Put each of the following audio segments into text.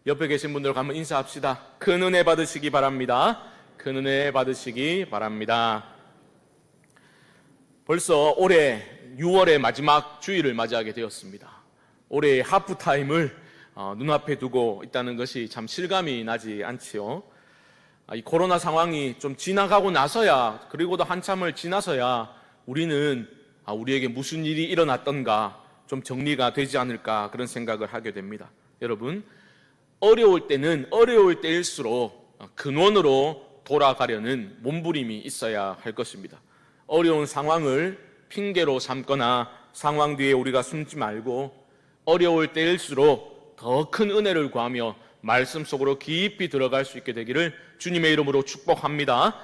옆에 계신 분들과 한번 인사합시다. 큰 은혜 받으시기 바랍니다. 큰 은혜 받으시기 바랍니다. 벌써 올해 6월의 마지막 주일을 맞이하게 되었습니다. 올해의 하프타임을 눈앞에 두고 있다는 것이 참 실감이 나지 않지요. 이 코로나 상황이 좀 지나가고 나서야, 그리고도 한참을 지나서야 우리는 우리에게 무슨 일이 일어났던가 좀 정리가 되지 않을까, 그런 생각을 하게 됩니다. 여러분, 어려울 때는 어려울 때일수록 근원으로 돌아가려는 몸부림이 있어야 할 것입니다. 어려운 상황을 핑계로 삼거나 상황 뒤에 우리가 숨지 말고 어려울 때일수록 더 큰 은혜를 구하며 말씀 속으로 깊이 들어갈 수 있게 되기를 주님의 이름으로 축복합니다.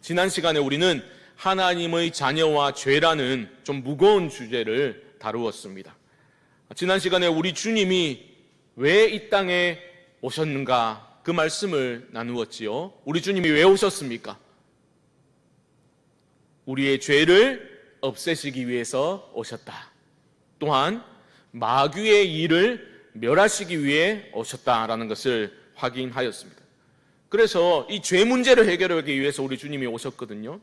지난 시간에 우리는 하나님의 자녀와 죄라는 좀 무거운 주제를 다루었습니다. 지난 시간에 우리 주님이 왜 이 땅에 오셨는가, 그 말씀을 나누었지요. 우리 주님이 왜 오셨습니까? 우리의 죄를 없애시기 위해서 오셨다. 또한 마귀의 일을 멸하시기 위해 오셨다라는 것을 확인하였습니다. 그래서 이 죄 문제를 해결하기 위해서 우리 주님이 오셨거든요.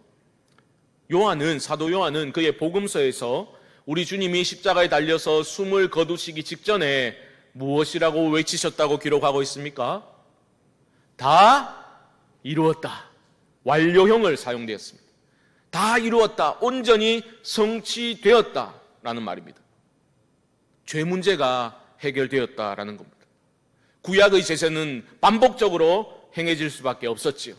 사도 요한은 그의 복음서에서 우리 주님이 십자가에 달려서 숨을 거두시기 직전에 무엇이라고 외치셨다고 기록하고 있습니까? 다 이루었다. 완료형을 사용되었습니다. 다 이루었다. 온전히 성취되었다 라는 말입니다. 죄 문제가 해결되었다라는 겁니다. 구약의 제사는 반복적으로 행해질 수밖에 없었지요.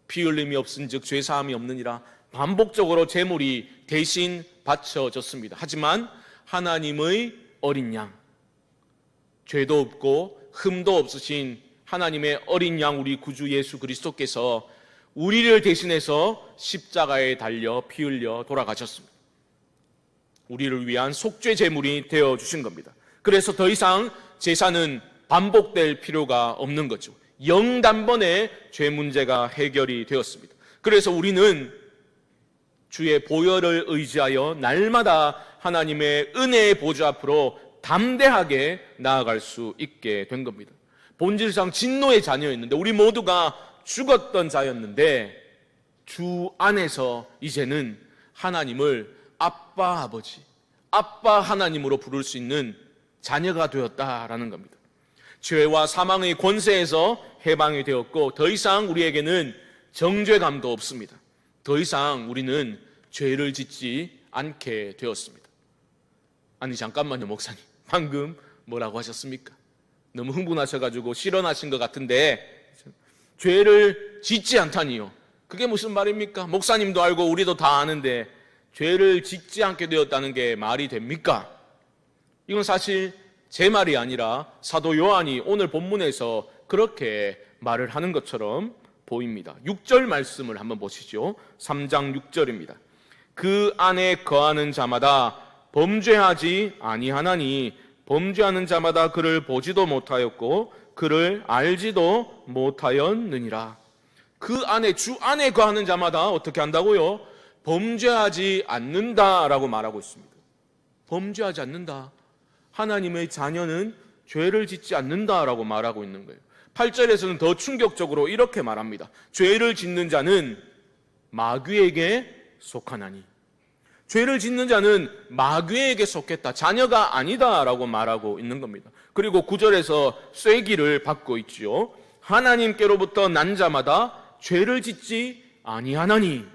피 흘림이 없은즉 죄 사함이 없느니라. 반복적으로 제물이 대신 바쳐졌습니다. 하지만 하나님의 어린 양, 죄도 없고 흠도 없으신 하나님의 어린 양, 우리 구주 예수 그리스도께서 우리를 대신해서 십자가에 달려 피 흘려 돌아가셨습니다. 우리를 위한 속죄 제물이 되어주신 겁니다. 그래서 더 이상 제사는 반복될 필요가 없는 거죠. 영단번에 죄 문제가 해결이 되었습니다. 그래서 우리는 주의 보혈을 의지하여 날마다 하나님의 은혜의 보좌 앞으로 담대하게 나아갈 수 있게 된 겁니다. 본질상 진노의 자녀였는데, 우리 모두가 죽었던 자였는데 주 안에서 이제는 하나님을 아빠 아버지, 아빠 하나님으로 부를 수 있는 자녀가 되었다라는 겁니다. 죄와 사망의 권세에서 해방이 되었고 더 이상 우리에게는 정죄감도 없습니다. 더 이상 우리는 죄를 짓지 않게 되었습니다. 아니 잠깐만요, 목사님, 방금 뭐라고 하셨습니까? 너무 흥분하셔가지고 실언하신 것 같은데, 죄를 짓지 않다니요, 그게 무슨 말입니까? 목사님도 알고 우리도 다 아는데 죄를 짓지 않게 되었다는 게 말이 됩니까? 이건 사실 제 말이 아니라 사도 요한이 오늘 본문에서 그렇게 말을 하는 것처럼 보입니다. 6절 말씀을 한번 보시죠. 3장 6절입니다. 그 안에 거하는 자마다 범죄하지 아니하나니 범죄하는 자마다 그를 보지도 못하였고 그를 알지도 못하였느니라. 그 안에, 주 안에 거하는 자마다 어떻게 한다고요? 범죄하지 않는다라고 말하고 있습니다. 범죄하지 않는다. 하나님의 자녀는 죄를 짓지 않는다라고 말하고 있는 거예요. 8절에서는 더 충격적으로 이렇게 말합니다. 죄를 짓는 자는 마귀에게 속하나니. 죄를 짓는 자는 마귀에게 속했다, 자녀가 아니다라고 말하고 있는 겁니다. 그리고 9절에서 쐐기를 받고 있지요. 하나님께로부터 난 자마다 죄를 짓지 아니하나니.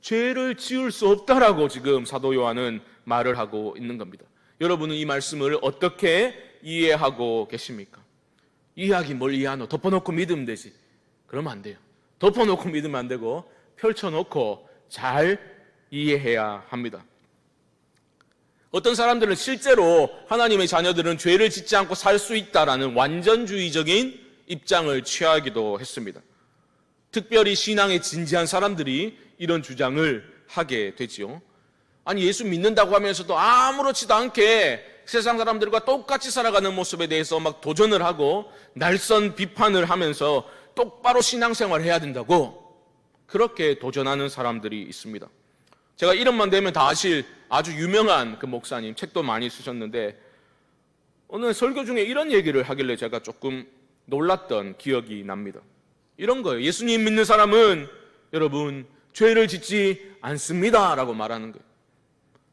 죄를 지을 수 없다라고 지금 사도 요한은 말을 하고 있는 겁니다. 여러분은 이 말씀을 어떻게 이해하고 계십니까? 이해하기 뭘 이해하노? 덮어놓고 믿으면 되지. 그러면 안 돼요. 덮어놓고 믿으면 안 되고 펼쳐놓고 잘 이해해야 합니다. 어떤 사람들은 실제로 하나님의 자녀들은 죄를 짓지 않고 살 수 있다라는 완전주의적인 입장을 취하기도 했습니다. 특별히 신앙에 진지한 사람들이 이런 주장을 하게 되지요. 아니, 예수 믿는다고 하면서도 아무렇지도 않게 세상 사람들과 똑같이 살아가는 모습에 대해서 막 도전을 하고 날선 비판을 하면서 똑바로 신앙생활을 해야 된다고 그렇게 도전하는 사람들이 있습니다. 제가 이름만 대면 다 아실 아주 유명한 그 목사님, 책도 많이 쓰셨는데 오늘 설교 중에 이런 얘기를 하길래 제가 조금 놀랐던 기억이 납니다. 이런 거예요. 예수님 믿는 사람은 여러분 죄를 짓지 않습니다 라고 말하는 거예요.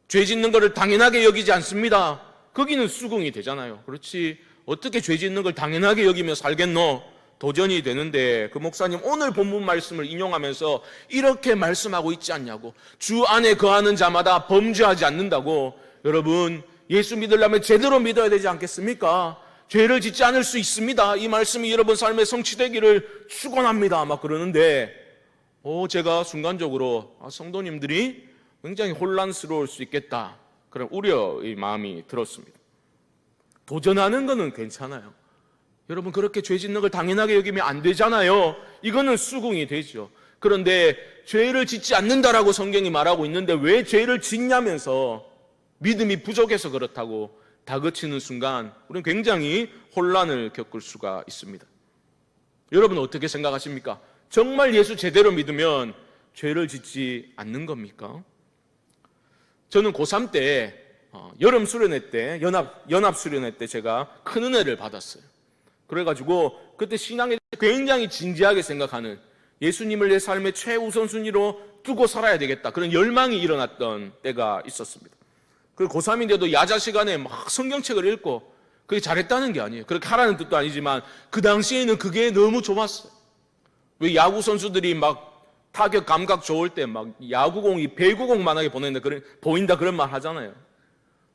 죄 짓는 것을 당연하게 여기지 않습니다. 거기는 수긍이 되잖아요. 그렇지, 어떻게 죄 짓는 걸 당연하게 여기며 살겠노? 도전이 되는데, 그 목사님 오늘 본문 말씀을 인용하면서 이렇게 말씀하고 있지 않냐고. 주 안에 거하는 자마다 범죄하지 않는다고. 여러분, 예수 믿으려면 제대로 믿어야 되지 않겠습니까? 죄를 짓지 않을 수 있습니다. 이 말씀이 여러분 삶에 성취되기를 축원합니다. 막 그러는데, 제가 순간적으로 성도님들이 굉장히 혼란스러울 수 있겠다, 그런 우려의 마음이 들었습니다. 도전하는 거는 괜찮아요. 여러분, 그렇게 죄 짓는 걸 당연하게 여기면 안 되잖아요. 이거는 수긍이 되죠. 그런데 죄를 짓지 않는다라고 성경이 말하고 있는데 왜 죄를 짓냐면서 믿음이 부족해서 그렇다고 다그치는 순간 우리는 굉장히 혼란을 겪을 수가 있습니다. 여러분은 어떻게 생각하십니까? 정말 예수 제대로 믿으면 죄를 짓지 않는 겁니까? 저는 고3 때 여름 수련회 때 연합 수련회 때 제가 큰 은혜를 받았어요. 그래가지고 그때 신앙에 굉장히 진지하게 생각하는, 예수님을 내 삶의 최우선순위로 두고 살아야 되겠다, 그런 열망이 일어났던 때가 있었습니다. 그리고 고3인데도 야자 시간에 막 성경책을 읽고, 그게 잘했다는 게 아니에요. 그렇게 하라는 뜻도 아니지만 그 당시에는 그게 너무 좋았어요. 왜 야구 선수들이 막 타격 감각 좋을 때 막 야구공이 배구공만하게 보인다 그런 말 하잖아요.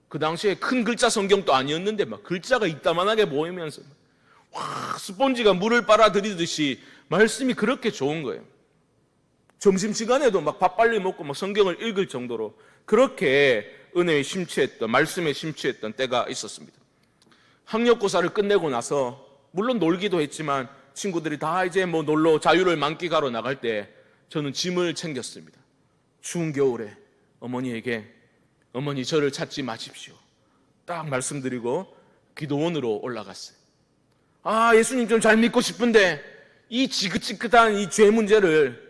그 당시에 큰 글자 성경도 아니었는데 막 글자가 이따만하게 보이면서 와, 스폰지가 물을 빨아들이듯이 말씀이 그렇게 좋은 거예요. 점심시간에도 막 밥 빨리 먹고 막 성경을 읽을 정도로 그렇게 은혜에 심취했던, 말씀에 심취했던 때가 있었습니다. 학력고사를 끝내고 나서 물론 놀기도 했지만 친구들이 다 이제 뭐 놀러 자유를 만끽하러 나갈 때 저는 짐을 챙겼습니다. 추운 겨울에 어머니에게 어머니 저를 찾지 마십시오 딱 말씀드리고 기도원으로 올라갔어요. 예수님 좀 잘 믿고 싶은데 이 지긋지긋한 이 죄 문제를,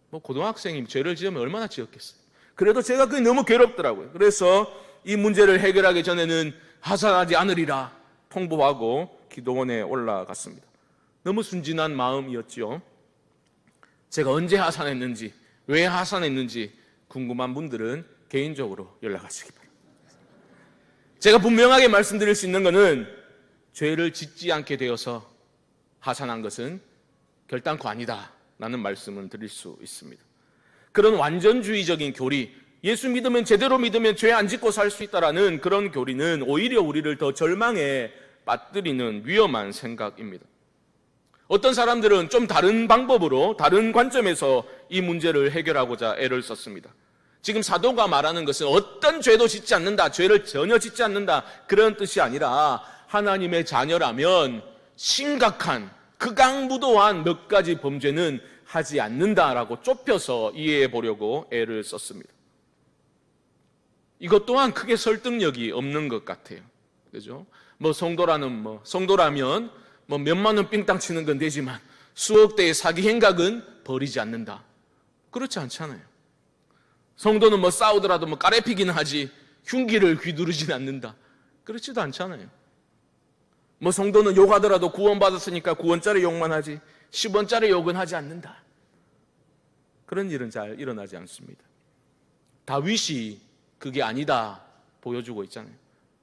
뭐 고등학생이 죄를 지으면 얼마나 지었겠어요. 그래도 제가 그게 너무 괴롭더라고요. 그래서 이 문제를 해결하기 전에는 하산하지 않으리라 통보하고 기도원에 올라갔습니다. 너무 순진한 마음이었지요. 제가 언제 하산했는지, 왜 하산했는지 궁금한 분들은 개인적으로 연락하시기 바랍니다. 제가 분명하게 말씀드릴 수 있는 것은 죄를 짓지 않게 되어서 하산한 것은 결단코 아니다 라는 말씀을 드릴 수 있습니다. 그런 완전주의적인 교리, 예수 믿으면 제대로 믿으면 죄 안 짓고 살 수 있다라는 그런 교리는 오히려 우리를 더 절망에 빠뜨리는 위험한 생각입니다. 어떤 사람들은 좀 다른 방법으로, 다른 관점에서 이 문제를 해결하고자 애를 썼습니다. 지금 사도가 말하는 것은 어떤 죄도 짓지 않는다, 죄를 전혀 짓지 않는다, 그런 뜻이 아니라 하나님의 자녀라면 심각한, 극악무도한 몇 가지 범죄는 하지 않는다라고 좁혀서 이해해 보려고 애를 썼습니다. 이것 또한 크게 설득력이 없는 것 같아요. 그죠? 성도라면 몇만 원 삥땅 치는 건 되지만 수억 대의 사기 행각은 버리지 않는다. 그렇지 않잖아요. 성도는 싸우더라도 까레피기는 하지 흉기를 휘두르지는 않는다. 그렇지도 않잖아요. 성도는 욕하더라도 구원받았으니까 9원짜리 욕만 하지 10원짜리 욕은 하지 않는다. 그런 일은 잘 일어나지 않습니다. 다윗이 그게 아니다 보여주고 있잖아요.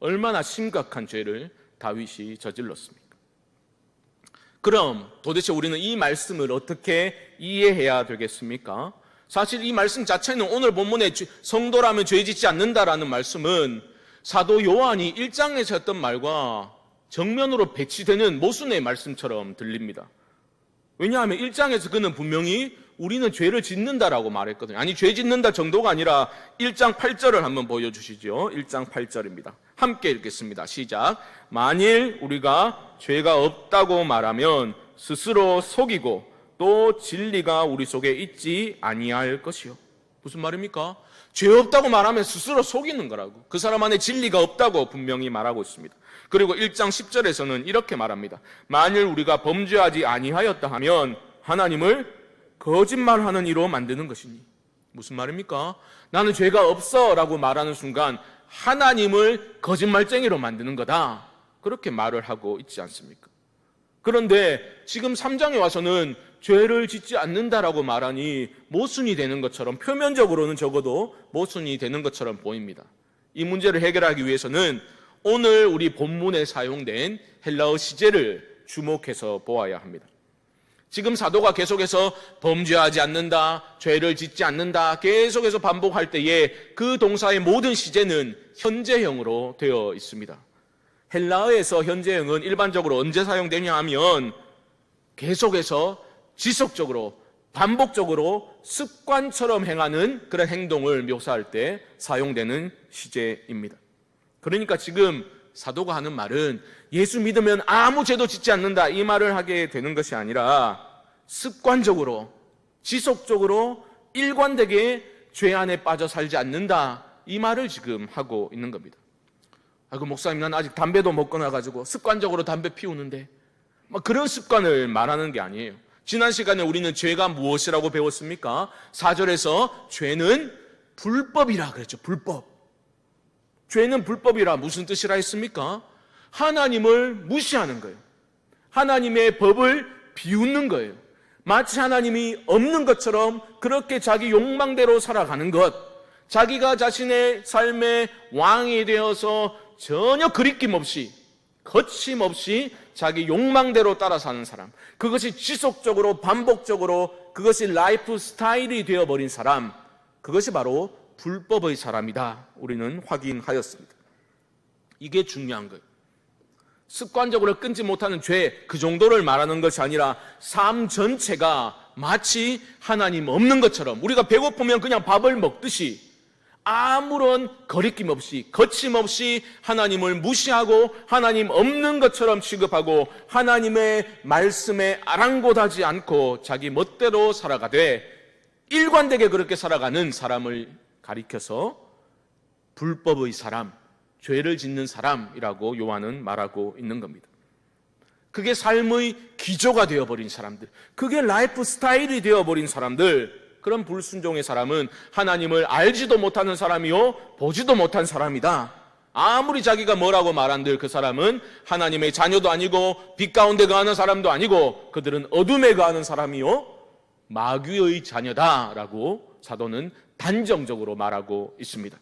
얼마나 심각한 죄를 다윗이 저질렀습니까? 그럼 도대체 우리는 이 말씀을 어떻게 이해해야 되겠습니까? 사실 이 말씀 자체는 오늘 본문에 성도라면 죄 짓지 않는다라는 말씀은 사도 요한이 1장에서 했던 말과 정면으로 배치되는 모순의 말씀처럼 들립니다. 왜냐하면 1장에서 그는 분명히 우리는 죄를 짓는다라고 말했거든요. 아니, 죄 짓는다 정도가 아니라 1장 8절을 한번 보여주시죠. 1장 8절입니다. 함께 읽겠습니다. 시작. 만일 우리가 죄가 없다고 말하면 스스로 속이고 또 진리가 우리 속에 있지 아니할 것이요. 무슨 말입니까? 죄 없다고 말하면 스스로 속이는 거라고. 그 사람 안에 진리가 없다고 분명히 말하고 있습니다. 그리고 1장 10절에서는 이렇게 말합니다. 만일 우리가 범죄하지 아니하였다 하면 하나님을 거짓말하는 이로 만드는 것이니. 무슨 말입니까? 나는 죄가 없어 라고 말하는 순간 하나님을 거짓말쟁이로 만드는 거다. 그렇게 말을 하고 있지 않습니까? 그런데 지금 3장에 와서는 죄를 짓지 않는다라고 말하니 모순이 되는 것처럼, 표면적으로는 적어도 모순이 되는 것처럼 보입니다. 이 문제를 해결하기 위해서는 오늘 우리 본문에 사용된 헬라어 시제를 주목해서 보아야 합니다. 지금 사도가 계속해서 범죄하지 않는다, 죄를 짓지 않는다 계속해서 반복할 때에 그 동사의 모든 시제는 현재형으로 되어 있습니다. 헬라어에서 현재형은 일반적으로 언제 사용되냐 하면 계속해서 지속적으로 반복적으로 습관처럼 행하는 그런 행동을 묘사할 때 사용되는 시제입니다. 그러니까 지금 사도가 하는 말은 예수 믿으면 아무 죄도 짓지 않는다 이 말을 하게 되는 것이 아니라 습관적으로 지속적으로 일관되게 죄 안에 빠져 살지 않는다 이 말을 지금 하고 있는 겁니다. 그 목사님, 난 아직 담배도 못 끊어가지고 습관적으로 담배 피우는데, 그런 습관을 말하는 게 아니에요. 지난 시간에 우리는 죄가 무엇이라고 배웠습니까? 4절에서 죄는 불법이라 그랬죠. 불법. 죄는 불법이라 무슨 뜻이라 했습니까? 하나님을 무시하는 거예요. 하나님의 법을 비웃는 거예요. 마치 하나님이 없는 것처럼 그렇게 자기 욕망대로 살아가는 것, 자기가 자신의 삶의 왕이 되어서 전혀 거리낌 없이, 거침없이 자기 욕망대로 따라 사는 사람, 그것이 지속적으로 반복적으로 그것이 라이프 스타일이 되어버린 사람, 그것이 바로 불법의 사람이다 우리는 확인하였습니다. 이게 중요한 거예요. 습관적으로 끊지 못하는 죄, 그 정도를 말하는 것이 아니라 삶 전체가 마치 하나님 없는 것처럼, 우리가 배고프면 그냥 밥을 먹듯이 아무런 거리낌 없이, 거침없이 하나님을 무시하고 하나님 없는 것처럼 취급하고 하나님의 말씀에 아랑곳하지 않고 자기 멋대로 살아가되 일관되게 그렇게 살아가는 사람을 가리켜서 불법의 사람, 죄를 짓는 사람이라고 요한은 말하고 있는 겁니다. 그게 삶의 기조가 되어버린 사람들, 그게 라이프 스타일이 되어버린 사람들, 그런 불순종의 사람은 하나님을 알지도 못하는 사람이요 보지도 못한 사람이다. 아무리 자기가 뭐라고 말한들 그 사람은 하나님의 자녀도 아니고 빛 가운데 거하는 사람도 아니고 그들은 어둠에 거하는 사람이요 마귀의 자녀다라고 사도는 단정적으로 말하고 있습니다.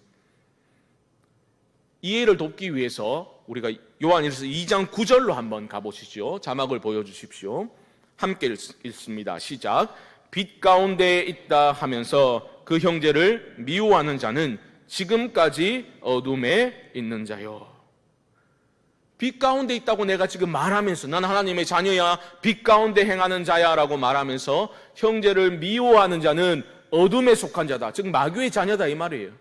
이해를 돕기 위해서 우리가 요한일서 2장 9절로 한번 가보시죠. 자막을 보여주십시오. 함께 읽습니다. 시작. 빛 가운데 있다 하면서 그 형제를 미워하는 자는 지금까지 어둠에 있는 자요. 빛 가운데 있다고 내가 지금 말하면서 난 하나님의 자녀야, 빛 가운데 행하는 자야 라고 말하면서 형제를 미워하는 자는 어둠에 속한 자다, 즉 마귀의 자녀다 이 말이에요.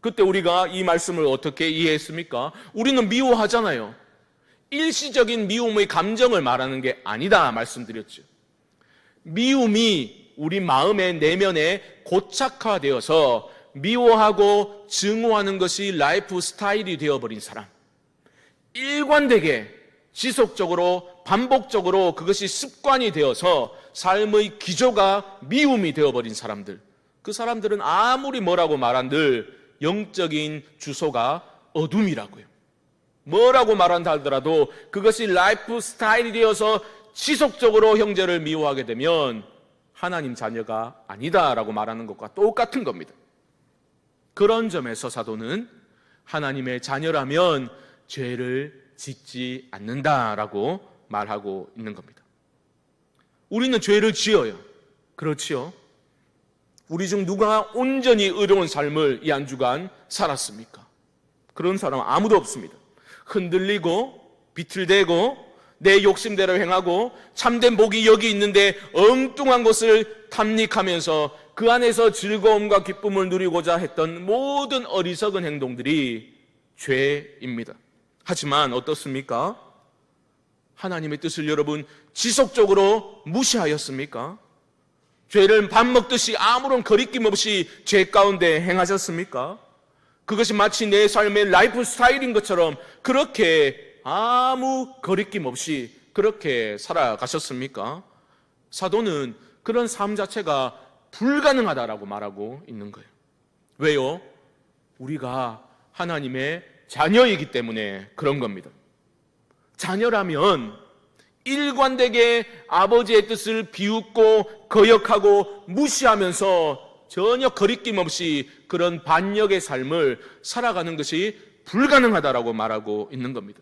그때 우리가 이 말씀을 어떻게 이해했습니까? 우리는 미워하잖아요. 일시적인 미움의 감정을 말하는 게 아니다 말씀드렸죠. 미움이 우리 마음의 내면에 고착화되어서 미워하고 증오하는 것이 라이프 스타일이 되어버린 사람, 일관되게 지속적으로 반복적으로 그것이 습관이 되어서 삶의 기조가 미움이 되어버린 사람들, 그 사람들은 아무리 뭐라고 말한들 영적인 주소가 어둠이라고요. 뭐라고 말한다 하더라도 그것이 라이프 스타일이 되어서 지속적으로 형제를 미워하게 되면 하나님 자녀가 아니다라고 말하는 것과 똑같은 겁니다. 그런 점에서 사도는 하나님의 자녀라면 죄를 짓지 않는다라고 말하고 있는 겁니다. 우리는 죄를 지어요. 그렇지요? 우리 중 누가 온전히 의로운 삶을 이 한 주간 살았습니까? 그런 사람 아무도 없습니다. 흔들리고 비틀대고 내 욕심대로 행하고 참된 복이 여기 있는데 엉뚱한 것을 탐닉하면서 그 안에서 즐거움과 기쁨을 누리고자 했던 모든 어리석은 행동들이 죄입니다. 하지만 어떻습니까? 하나님의 뜻을 여러분 지속적으로 무시하였습니까? 죄를 밥 먹듯이 아무런 거리낌 없이 죄 가운데 행하셨습니까? 그것이 마치 내 삶의 라이프 스타일인 것처럼 그렇게 아무 거리낌 없이 그렇게 살아가셨습니까? 사도는 그런 삶 자체가 불가능하다라고 말하고 있는 거예요. 왜요? 우리가 하나님의 자녀이기 때문에 그런 겁니다. 자녀라면 일관되게 아버지의 뜻을 비웃고 거역하고 무시하면서 전혀 거리낌 없이 그런 반역의 삶을 살아가는 것이 불가능하다라고 말하고 있는 겁니다.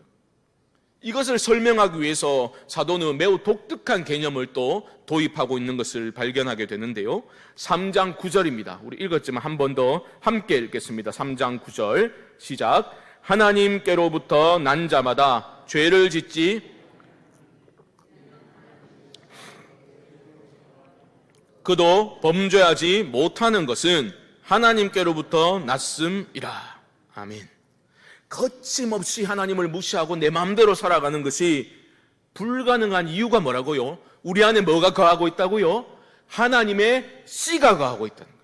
이것을 설명하기 위해서 사도는 매우 독특한 개념을 또 도입하고 있는 것을 발견하게 되는데요. 3장 9절입니다. 우리 읽었지만 한 번 더 함께 읽겠습니다. 3장 9절 시작. 하나님께로부터 난 자마다 죄를 짓지 그도 범죄하지 못하는 것은 하나님께로부터 났음이라. 아멘. 거침없이 하나님을 무시하고 내 마음대로 살아가는 것이 불가능한 이유가 뭐라고요? 우리 안에 뭐가 거하고 있다고요? 하나님의 씨가 거하고 있다는 거예요.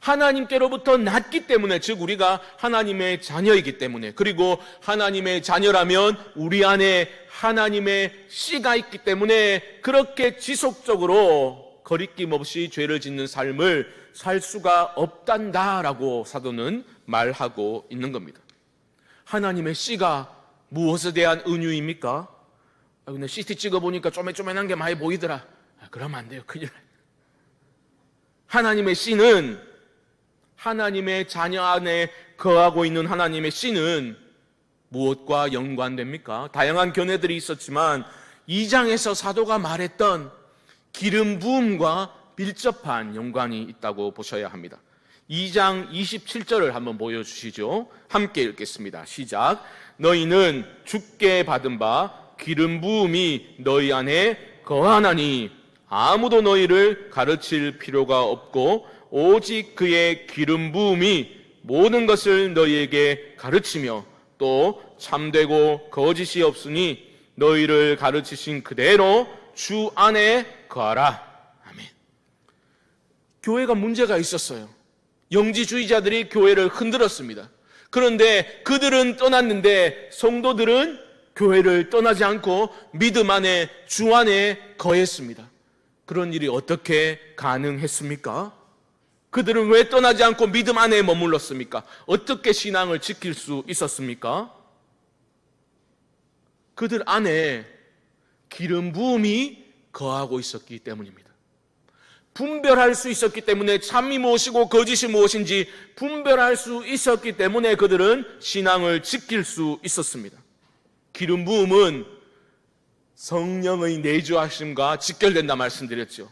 하나님께로부터 났기 때문에, 즉 우리가 하나님의 자녀이기 때문에, 그리고 하나님의 자녀라면 우리 안에 하나님의 씨가 있기 때문에 그렇게 지속적으로 거리낌 없이 죄를 짓는 삶을 살 수가 없단다라고 사도는 말하고 있는 겁니다. 하나님의 씨가 무엇에 대한 은유입니까? 근데 CT 찍어보니까 쪼매쪼매한 게 많이 보이더라. 그러면 안 돼요. 큰일 나요. 하나님의 씨는, 하나님의 자녀 안에 거하고 있는 하나님의 씨는 무엇과 연관됩니까? 다양한 견해들이 있었지만 2장에서 사도가 말했던 기름 부음과 밀접한 연관이 있다고 보셔야 합니다. 2장 27절을 한번 보여주시죠. 함께 읽겠습니다. 시작. 너희는 주께 받은 바 기름 부음이 너희 안에 거하나니 아무도 너희를 가르칠 필요가 없고 오직 그의 기름 부음이 모든 것을 너희에게 가르치며 또 참되고 거짓이 없으니 너희를 가르치신 그대로 주 안에 거하라. 아멘. 교회가 문제가 있었어요. 영지주의자들이 교회를 흔들었습니다. 그런데 그들은 떠났는데 성도들은 교회를 떠나지 않고 믿음 안에 주 안에 거했습니다. 그런 일이 어떻게 가능했습니까? 그들은 왜 떠나지 않고 믿음 안에 머물렀습니까? 어떻게 신앙을 지킬 수 있었습니까? 그들 안에 기름 부음이 거하고 있었기 때문입니다. 분별할 수 있었기 때문에 참이 무엇이고 거짓이 무엇인지 분별할 수 있었기 때문에 그들은 신앙을 지킬 수 있었습니다. 기름 부음은 성령의 내주하심과 직결된다 말씀드렸죠.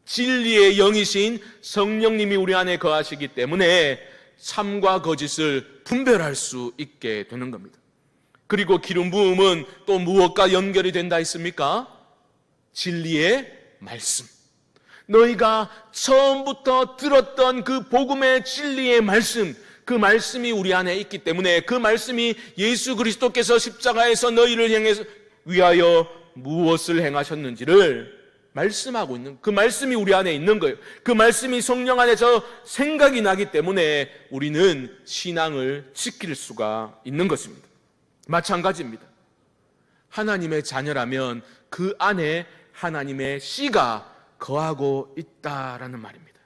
진리의 영이신 성령님이 우리 안에 거하시기 때문에 참과 거짓을 분별할 수 있게 되는 겁니다. 그리고 기름 부음은 또 무엇과 연결이 된다 했습니까? 진리의 말씀. 너희가 처음부터 들었던 그 복음의 진리의 말씀, 그 말씀이 우리 안에 있기 때문에 그 말씀이 예수 그리스도께서 십자가에서 너희를 향해서 위하여 무엇을 행하셨는지를 말씀하고 있는, 그 말씀이 우리 안에 있는 거예요. 그 말씀이 성령 안에서 생각이 나기 때문에 우리는 신앙을 지킬 수가 있는 것입니다. 마찬가지입니다. 하나님의 자녀라면 그 안에 하나님의 씨가 거하고 있다라는 말입니다.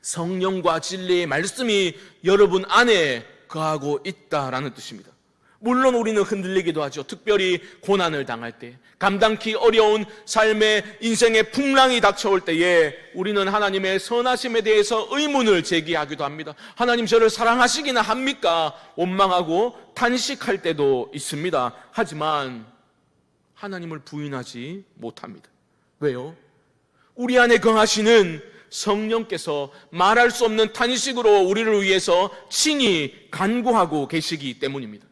성령과 진리의 말씀이 여러분 안에 거하고 있다라는 뜻입니다. 물론 우리는 흔들리기도 하죠. 특별히 고난을 당할 때, 감당기 어려운 삶의 인생의 풍랑이 닥쳐올 때에 우리는 하나님의 선하심에 대해서 의문을 제기하기도 합니다. 하나님 저를 사랑하시기나 합니까? 원망하고 탄식할 때도 있습니다. 하지만 하나님을 부인하지 못합니다. 왜요? 우리 안에 거하시는 성령께서 말할 수 없는 탄식으로 우리를 위해서 친히 간구하고 계시기 때문입니다.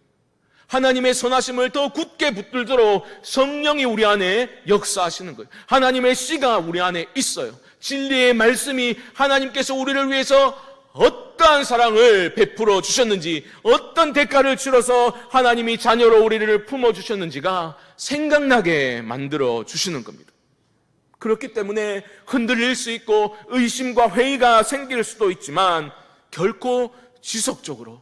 하나님의 선하심을 더 굳게 붙들도록 성령이 우리 안에 역사하시는 거예요. 하나님의 씨가 우리 안에 있어요. 진리의 말씀이 하나님께서 우리를 위해서 어떠한 사랑을 베풀어 주셨는지, 어떤 대가를 치러서 하나님이 자녀로 우리를 품어주셨는지가 생각나게 만들어 주시는 겁니다. 그렇기 때문에 흔들릴 수 있고 의심과 회의가 생길 수도 있지만 결코 지속적으로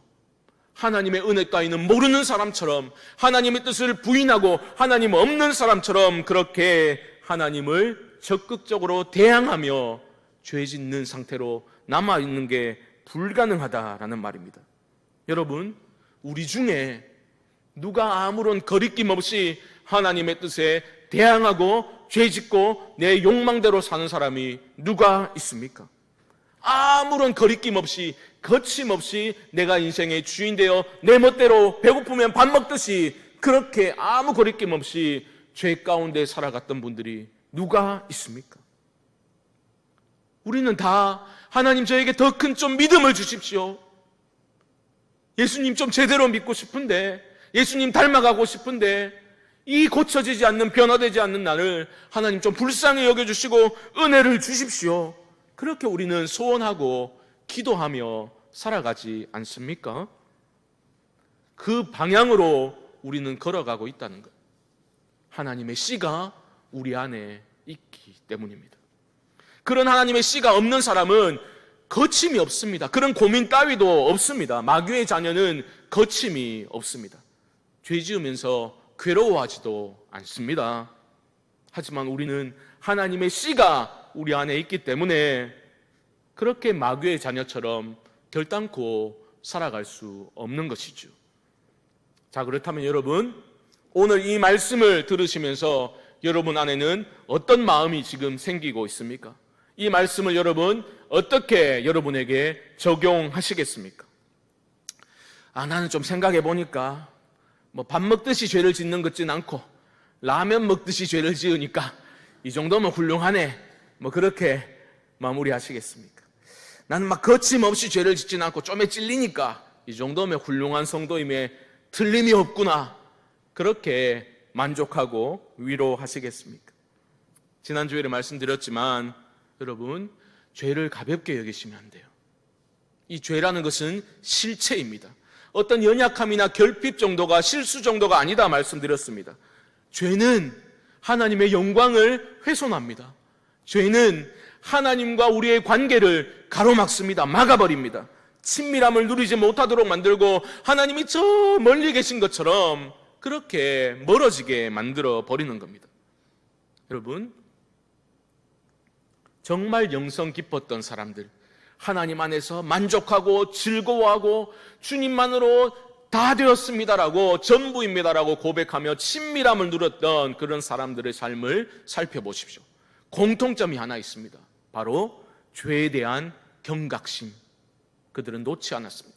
하나님의 은혜 따위는 모르는 사람처럼, 하나님의 뜻을 부인하고 하나님 없는 사람처럼 그렇게 하나님을 적극적으로 대항하며 죄 짓는 상태로 남아있는 게 불가능하다라는 말입니다. 여러분, 우리 중에 누가 아무런 거리낌 없이 하나님의 뜻에 대항하고 죄짓고 내 욕망대로 사는 사람이 누가 있습니까? 아무런 거리낌 없이 거침없이 내가 인생의 주인 되어 내 멋대로 배고프면 밥 먹듯이 그렇게 아무 거리낌 없이 죄 가운데 살아갔던 분들이 누가 있습니까? 우리는 다 하나님 저에게 더 큰 좀 믿음을 주십시오. 예수님 좀 제대로 믿고 싶은데, 예수님 닮아가고 싶은데, 이 고쳐지지 않는, 변화되지 않는 나를 하나님 좀 불쌍히 여겨주시고 은혜를 주십시오. 그렇게 우리는 소원하고 기도하며 살아가지 않습니까? 그 방향으로 우리는 걸어가고 있다는 것. 하나님의 씨가 우리 안에 있기 때문입니다. 그런 하나님의 씨가 없는 사람은 거침이 없습니다. 그런 고민 따위도 없습니다. 마귀의 자녀는 거침이 없습니다. 죄 지으면서 괴로워하지도 않습니다. 하지만 우리는 하나님의 씨가 우리 안에 있기 때문에 그렇게 마귀의 자녀처럼 결단코 살아갈 수 없는 것이죠. 자, 그렇다면 여러분, 오늘 이 말씀을 들으시면서 여러분 안에는 어떤 마음이 지금 생기고 있습니까? 이 말씀을 여러분 어떻게 여러분에게 적용하시겠습니까? 나는 좀 생각해 보니까 밥 먹듯이 죄를 짓는 것 같진 않고 라면 먹듯이 죄를 지으니까 이 정도면 훌륭하네, 그렇게 마무리하시겠습니까? 나는 막 거침없이 죄를 짓진 않고 좀에 찔리니까 이 정도면 훌륭한 성도임에 틀림이 없구나, 그렇게 만족하고 위로하시겠습니까? 지난주에 말씀드렸지만 여러분, 죄를 가볍게 여기시면 안 돼요. 이 죄라는 것은 실체입니다. 어떤 연약함이나 결핍 정도가, 실수 정도가 아니다 말씀드렸습니다. 죄는 하나님의 영광을 훼손합니다. 죄는 하나님과 우리의 관계를 가로막습니다. 막아버립니다. 친밀함을 누리지 못하도록 만들고 하나님이 저 멀리 계신 것처럼 그렇게 멀어지게 만들어 버리는 겁니다. 여러분, 정말 영성 깊었던 사람들, 하나님 안에서 만족하고 즐거워하고 주님만으로 다 되었습니다라고, 전부입니다라고 고백하며 친밀함을 누렸던 그런 사람들의 삶을 살펴보십시오. 공통점이 하나 있습니다. 바로 죄에 대한 경각심. 그들은 놓지 않았습니다.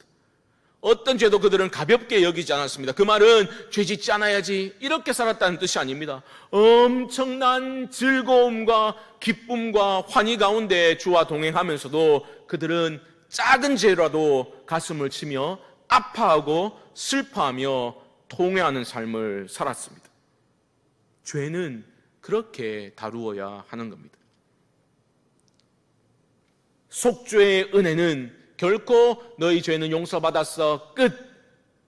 어떤 죄도 그들은 가볍게 여기지 않았습니다. 그 말은 죄 짓지 않아야지 이렇게 살았다는 뜻이 아닙니다. 엄청난 즐거움과 기쁨과 환희 가운데 주와 동행하면서도 그들은 작은 죄라도 가슴을 치며 아파하고 슬퍼하며 통회하는 삶을 살았습니다. 죄는 그렇게 다루어야 하는 겁니다. 속죄의 은혜는 결코 너희 죄는 용서받았어 끝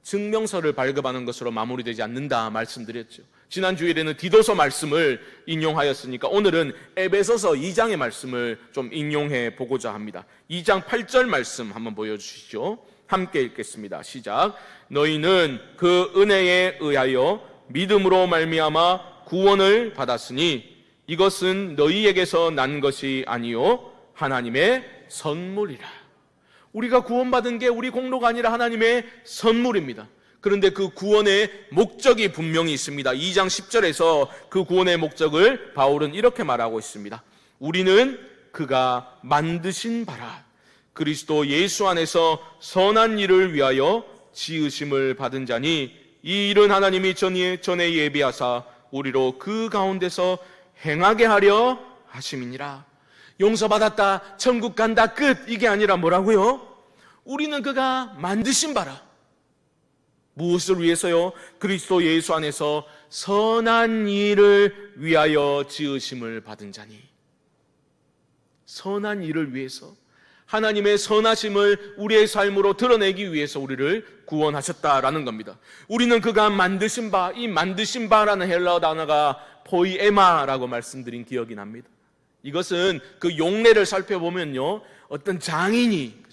증명서를 발급하는 것으로 마무리되지 않는다 말씀드렸죠. 지난 주일에는 디도서 말씀을 인용하였으니까 오늘은 에베소서 2장의 말씀을 좀 인용해 보고자 합니다. 2장 8절 말씀 한번 보여주시죠. 함께 읽겠습니다. 시작. 너희는 그 은혜에 의하여 믿음으로 말미암아 구원을 받았으니 이것은 너희에게서 난 것이 아니요 하나님의 선물이라. 우리가 구원받은 게 우리 공로가 아니라 하나님의 선물입니다. 그런데 그 구원의 목적이 분명히 있습니다. 2장 10절에서 그 구원의 목적을 바울은 이렇게 말하고 있습니다. 우리는 그가 만드신 바라 그리스도 예수 안에서 선한 일을 위하여 지으심을 받은 자니 이 일은 하나님이 전에 예비하사 우리로 그 가운데서 행하게 하려 하심이니라. 용서받았다, 천국 간다, 끝, 이게 아니라 뭐라고요? 우리는 그가 만드신 바라. 무엇을 위해서요? 그리스도 예수 안에서 선한 일을 위하여 지으심을 받은 자니. 선한 일을 위해서, 하나님의 선하심을 우리의 삶으로 드러내기 위해서 우리를 구원하셨다라는 겁니다. 우리는 그가 만드신 바, 이 만드신 바라는 헬라어 단어가 포이에마라고 말씀드린 기억이 납니다. 이것은 그 용례를 살펴보면요, 어떤 장인이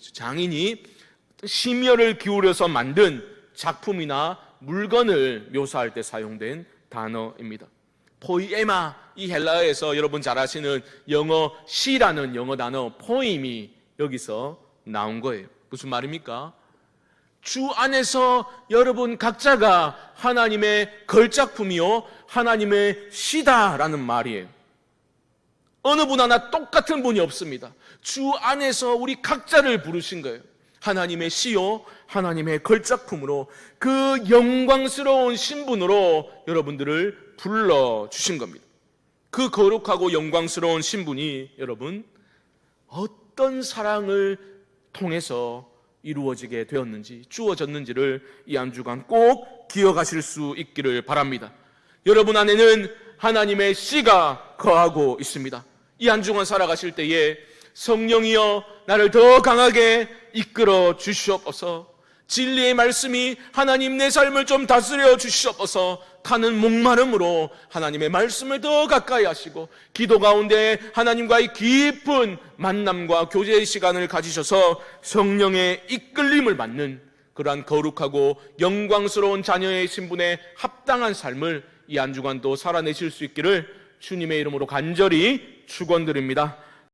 심혈을 기울여서 만든 작품이나 물건을 묘사할 때 사용된 단어입니다. 포이에마, 이 헬라어에서 여러분 잘 아시는 영어 시라는 영어 단어 포임이 여기서 나온 거예요. 무슨 말입니까? 주 안에서 여러분 각자가 하나님의 걸작품이요 하나님의 시다라는 말이에요. 어느 분 하나 똑같은 분이 없습니다. 주 안에서 우리 각자를 부르신 거예요. 하나님의 시요 하나님의 걸작품으로 그 영광스러운 신분으로 여러분들을 불러주신 겁니다. 그 거룩하고 영광스러운 신분이 여러분 어떤 사랑을 통해서 이루어지게 되었는지, 주어졌는지를 이 한 주간 꼭 기억하실 수 있기를 바랍니다. 여러분 안에는 하나님의 씨가 거하고 있습니다. 이 한 주간 살아가실 때에 성령이여 나를 더 강하게 이끌어 주시옵소서. 진리의 말씀이 하나님 내 삶을 좀 다스려 주시옵소서. 타는 목마름으로 하나님의 말씀을 더 가까이 하시고 기도 가운데 하나님과의 깊은 만남과 교제의 시간을 가지셔서 성령의 이끌림을 받는 그러한 거룩하고 영광스러운 자녀의 신분에 합당한 삶을 이 한 주간도 살아내실 수 있기를 주님의 이름으로 간절히 축원드립니다.